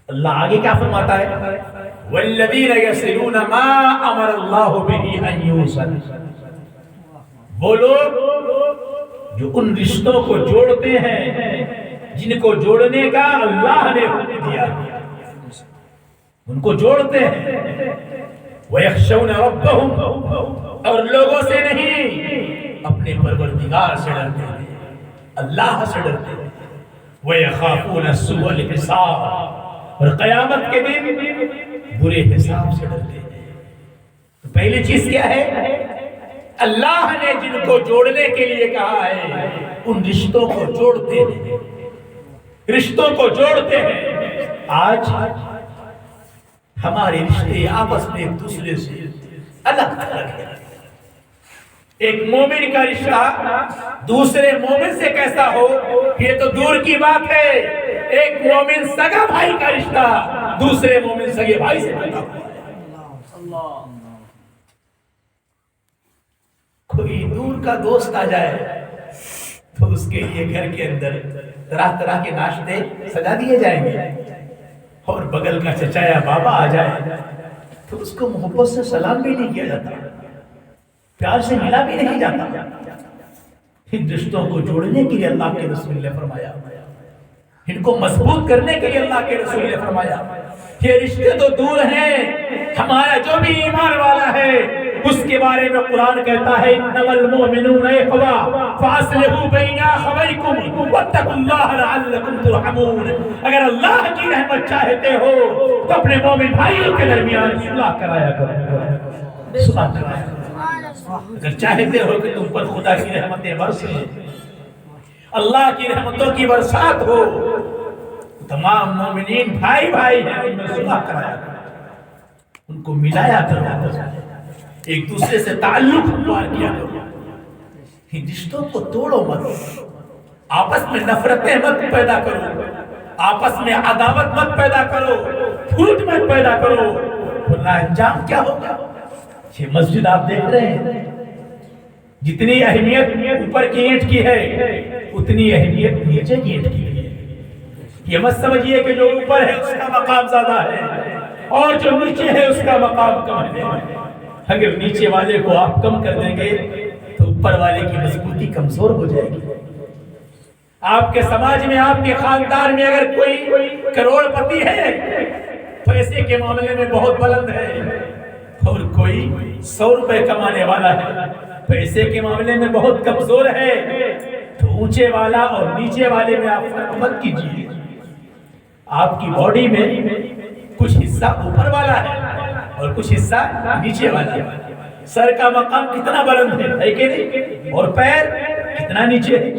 اللہ آگے کیا فرماتا ہے؟ والذین یصلون ما امر اللہ بہ ان یوصل، وہ لوگ جو ان رشتوں کو جوڑتے ہیں جن کو جوڑنے کا اللہ نے حکم دیا، ان کو جوڑتے ہیں۔ وَيَخْشَوْنَ رَبَّهُمْ، اور لوگوں سے نہیں اپنے پروردگار سے ڈرتے ہیں، اللہ سے ڈرتے ہیں۔ وَيَخَافُونَ سُوءَ الْحِسَابِ، اور قیامت کے دن برے حساب سے ڈرتے ہیں۔ تو پہلی چیز کیا ہے؟ اللہ نے جن کو جوڑنے کے لیے کہا ہے ان رشتوں کو جوڑتے ہیں، رشتوں کو جوڑتے ہیں۔ آج ہمارے رشتے آپس میں ایک دوسرے سے الگ الگ ہیں۔ ایک مومن کا رشتہ دوسرے مومن سے کیسا ہو یہ تو دور کی بات ہے، ایک مومن سگا بھائی کا رشتہ دوسرے مومن سگے بھائی سے پیدا ہوا ہے۔ کوئی دور کا دوست آ جائے تو اس کے لیے گھر کے اندر طرح طرح کے ناشتے سجا دیے جائیں گے، اور بغل کا چچا یا بابا آ جائے تو اس کو محبت سے سلام بھی نہیں کیا جاتا، پیار سے ملا بھی نہیں جاتا۔ ان رشتوں کو جوڑنے کے لیے اللہ کے رسول نے فرمایا، ان کو مضبوط کرنے کے لیے اللہ کے رسول نے فرمایا یہ رشتے تو دور ہیں، ہمارا جو بھی ایمان والا ہے اس کے بارے میں قرآن کہتا ہے انما المؤمنون اخوہ فاصلحوا بین اخویکم واتقوا اللہ لعلکم ترحمون۔ اگر اللہ کی رحمت چاہتے ہو تو اپنے مومن بھائیوں کے درمیان صلح کرایا کرو، صلح کرایا کرو۔ اگر چاہتے ہو کہ تم پر خدا کی رحمتیں برسیں، اللہ کی رحمتوں کی برسات ہو، تمام مومنین بھائی بھائی ہیں، ان میں صلح کرایا کرو، ان کو ملایا کرو، ایک دوسرے سے تعلق ہموار کیا کرو۔ ان رشتوں کو توڑو مت، آپس میں نفرتیں مت پیدا کرو، آپس میں عداوت مت پیدا کرو، پھوٹ مت پیدا کرو، ورنہ انجام کیا ہوگا؟ یہ مسجد آپ دیکھ رہے ہیں، جتنی اہمیت اوپر کی اینٹ کی ہے اتنی اہمیت نیچے کی اینٹ کی ہے۔ یہ مت سمجھیے کہ جو اوپر ہے اس کا مقام زیادہ ہے اور جو نیچے ہے اس کا مقام کم ہے۔ اگر نیچے والے کو آپ کم کر دیں گے تو اوپر والے کی مضبوطی کمزور ہو جائے گی۔ آپ کے سماج میں، آپ کے خاندان میں اگر کوئی کروڑ پتی ہے، پیسے کے معاملے میں بہت بلند ہے، اور کوئی 100 روپے کمانے والا ہے، پیسے کے معاملے میں بہت کمزور ہے، تو اونچے والا اور نیچے والے میں آپ فرق مت کیجیے۔ آپ کی باڈی میں کچھ حصہ اوپر والا ہے اور کچھ حصہ نیچے والا ہے۔ سر کا مقام کتنا بلند ہے کہ نہیں، اور پیر کتنا نیچے ہے،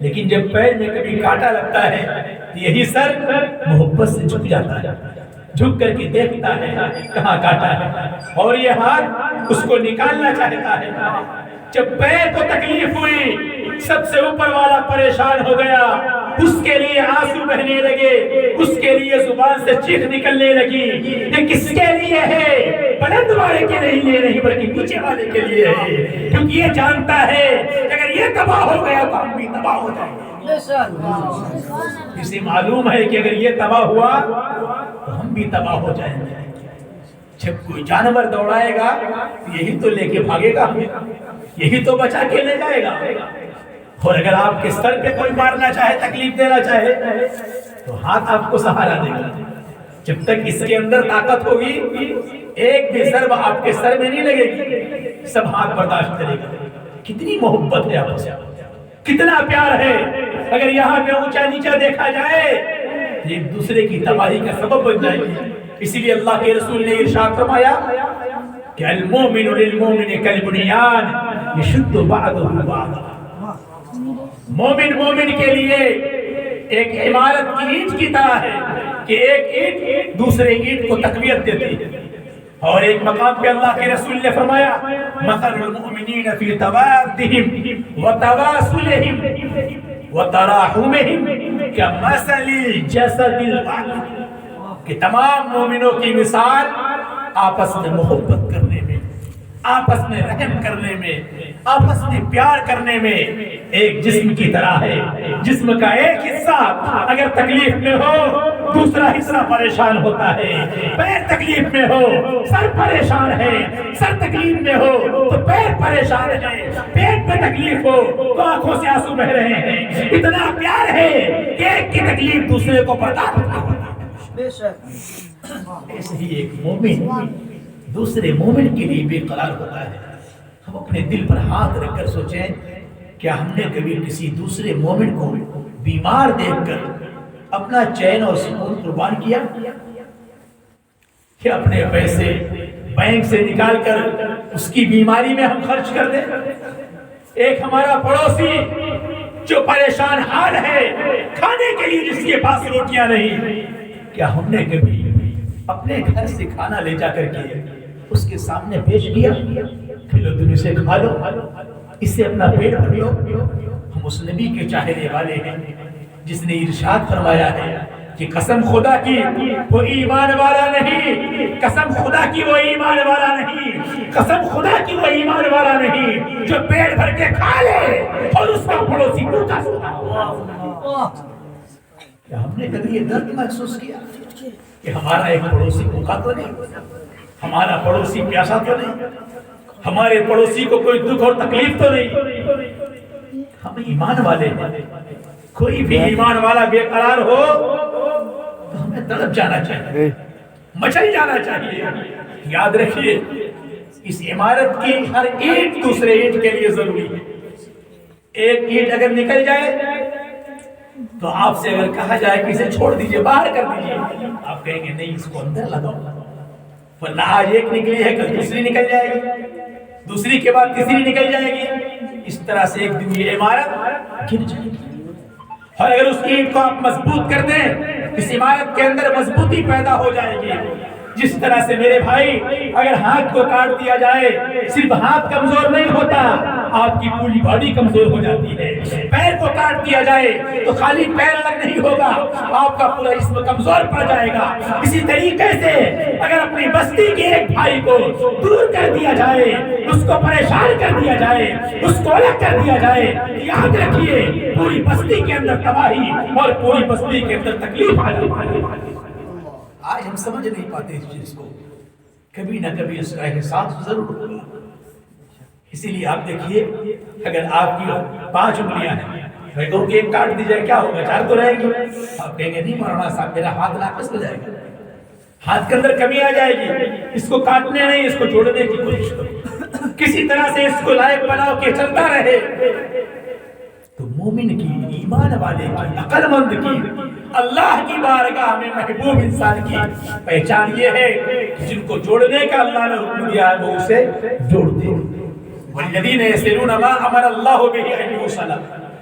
لیکن جب پیر میں کبھی کانٹا لگتا ہے تو یہی سر محبت سے جھک جاتا ہے، جھک کر کے دیکھتا ہے کہاں کانٹا ہے، اور یہ ہاتھ اس کو نکالنا چاہتا ہے۔ جب پیر کو تکلیف ہوئی، سب سے اوپر والا پریشان ہو گیا، اس کے لیے آنسو بہنے لگے، اس کے لیے زبان سے چیخ نکلنے لگی، یہ کس کے لیے ہے؟ بلند والے کے لیے نہیں بلکہ نیچے والے کے لیے ہے، کیونکہ یہ جانتا ہے کہ اگر یہ تباہ ہو گیا تو ہم بھی تباہ ہو جائیں گے۔ اسے معلوم ہے کہ اگر یہ تباہ ہوا تو ہم بھی تباہ ہو جائیں گے۔ جب کوئی جانور دوڑائے گا یہی تو لے کے بھاگے گا، یہی تو بچا کے لے جائے گا، اور اگر آپ کے سر پہ کوئی مارنا چاہے، تکلیف دینا چاہے تو ہاتھ آپ کو سہارا دے گا۔ جب تک اس کے اندر طاقت ہوگی ایک بھی ضرب آپ کے سر میں نہیں لگے گی، سب ہاتھ برداشت کرے گا۔ کتنی محبت ہے آپ سے، کتنا پیار ہے۔ اگر یہاں پہ اونچا نیچا دیکھا جائے ایک دوسرے کی تباہی کا سبب بن جائے گی۔ اسی لیے اللہ کے رسول نے ارشاد فرمایا کہ المومن للمومن کالبنیان یشد بعضہ بعضا۔ مومن مومن کے لیے ایک عمارت کی اینٹ کی طرح ہے کہ ایک اینٹ دوسرے اینٹ کو تقویت دیتی ہے۔ اور ایک مقام پہ اللہ کے رسول نے فرمایا مثل المؤمنین فی توادہم وتواصلہم وتراحمہم کمثل الجسد الواحد، کہ تمام مومنوں کی مثال آپس میں محبت کرنے میں، آپس میں رحم کرنے میں، آپس میں پیار کرنے میں ایک جسم کی طرح ہے۔ جسم کا ایک حصہ اگر تکلیف میں ہو دوسرا حصہ پریشان ہوتا ہے، پیر تکلیف میں ہو، سر پریشان ہے، سر تکلیف میں ہو تو پیر پریشان ہے، پیٹ میں تکلیف ہو تو آنکھوں سے آنسو بہ رہے ہیں۔ اتنا پیار ہے کہ ایک کی تکلیف دوسرے کو برداشت نہیں ہوتی۔ بے شک ایسے ہی ایک مومن دوسرے مومن کے لیے بے قرار ہوتا ہے۔ ہم اپنے دل پر ہاتھ رکھ کر سوچیں، کیا ہم نے کبھی کسی دوسرے مومن کو بیمار دیکھ کر اپنا چین اور سکون قربان کیا؟ کہ اپنے پیسے بینک سے نکال کر اس کی بیماری میں ہم خرچ کر دیں؟ ایک ہمارا پڑوسی جو پریشان حال ہے، کھانے کے لیے جس کے پاس روٹیاں نہیں، کیا ہم نے کبھی اپنے گھر سے کھانا لے جا کر کے اس کے سامنے پیش کیا؟ کھلو تم اسے کھا لو، اس سے اپنا پیٹ بھر لو۔ ہم اس نبی کے چاہنے والے ہیں جس نے ارشاد فرمایا ہے کہ قسم خدا کی وہ ایمان والا نہیں، قسم خدا کی وہ ایمان والا نہیں، قسم خدا کی وہ ایمان والا نہیں جو پیٹ بھر کے کھا لے اور اس کا پڑوسی بھوکا سوتا ہو۔ کیا ہم نے کبھی یہ درد محسوس کیا کہ ہمارا ایک پڑوسی بھوکا تو نہیں، ہمارا پڑوسی پیاسا تو نہیں، ہمارے پڑوسی کو کوئی دکھ اور تکلیف تو نہیں؟ ہم ایمان والے ہیں، کوئی بھی ایمان والا بے قرار ہو تو ہمیں تڑپ جانا چاہیے، مچل جانا چاہیے۔ یاد رکھیے اس عمارت کی ہر اینٹ دوسرے اینٹ کے لیے ضروری ہے۔ ایک اینٹ اگر نکل جائے تو آپ سے اگر کہا جائے کہ اسے چھوڑ دیجئے، باہر کر دیجئے، آپ کہیں گے نہیں اس کو اندر لگاؤ، ورنہ آج ایک نکلی ہے کل دوسری نکل جائے گی، دوسری کے بعد تیسری نکل جائے گی، اس طرح سے ایک دن یہ عمارت گر جائے گی۔ اور اگر اس اینٹ کو آپ مضبوط کر دیں، اس عمارت کے اندر مضبوطی پیدا ہو جائے گی۔ جس طرح سے میرے بھائی اگر ہاتھ کو کاٹ دیا جائے، صرف ہاتھ کمزور نہیں ہوتا، آپ کی پوری باڈی کمزور ہو جاتی ہے۔ پیر کو کاٹ دیا جائے تو خالی پیر الگ نہیں ہوگا، آپ کا پورا جسم کمزور پڑ جائے گا۔ اسی طریقے سے اگر اپنی بستی کے ایک بھائی کو دور کر دیا جائے، اس کو پریشان کر دیا جائے، اس کو الگ کر دیا جائے، یاد رکھیے پوری بستی کے اندر تباہی اور پوری بستی کے اندر تکلیف آ جاتی ہے۔ آج ہم سمجھ نہیں پاتے اس چیز کو، کبھی نہ کبھی اس کا احساس ضرور ہوگا۔ اسی لیے آپ دیکھیے اگر آپ کی 5 انگلیاں ہیں، میں کہوں کہ ایک کاٹ دی جائے کیا ہوگا، 4 تو رہے گی۔ آپ کہیں گے نہیں مولانا صاحب میرا ہاتھ ناقص ہو جائے گا، ہاتھ کے اندر کمی آ جائے گی، اس کو کاٹنے نہیں اس کو جوڑنے کی کوشش کرو، کسی طرح سے اس کو لائق بناؤ کہ چلتا رہے۔ تو مومن کی، ایمان والے کی، عقل مند کی، اللہ کی بارگاہ میں محبوب انسان کی پہچان یہ ہے کہ جن کو جوڑنے کا اللہ نے حکم دیا ہے وہ اسے جوڑ دے۔ والذین یصلون ما امر اللہ بہ ان یوصل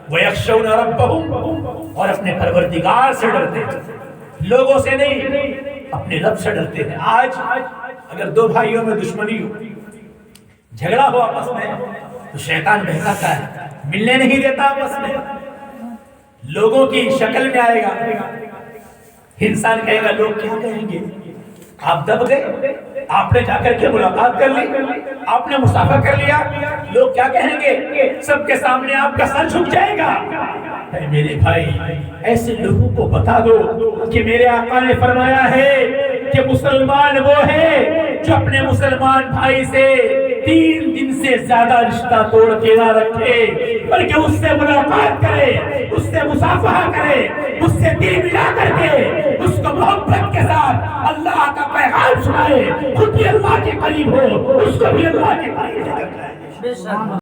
ویخشون ربهم، اور اپنے پروردگار سے ڈرتے ہیں، لوگوں سے نہیں، اپنے رب سے ڈرتے ہیں۔ آج اگر 2 بھائیوں میں دشمنی ہو، جھگڑا ہو آپس میں، تو شیطان بہکاتا ہے، ملنے نہیں دیتا آپس میں، لوگوں کی شکل میں آئے گا، انسان کہے گا لوگ کیا کہیں گے، آپ دب گئے، آپ نے جا کر کے ملاقات کر لی، آپ نے مصافحہ کر لیا، لوگ کیا کہیں گے، سب کے سامنے آپ کا سر جھک جائے گا۔ اے میرے بھائی ایسے لوگوں کو بتا دو کہ میرے آقا نے فرمایا ہے کہ مسلمان وہ ہے جو اپنے مسلمان بھائی سے 3 دن سے زیادہ رشتہ توڑ کے نہ رکھے، بلکہ اس سے ملاقات کرے، اس سے مصافحہ کرے، اس سے دل ملا کر کے اس کو محبت کے ساتھ اللہ کا پیغام سنائے، خود بھی اللہ کے قریب ہو، اس کو بھی اللہ کے قریب لے کر جائے۔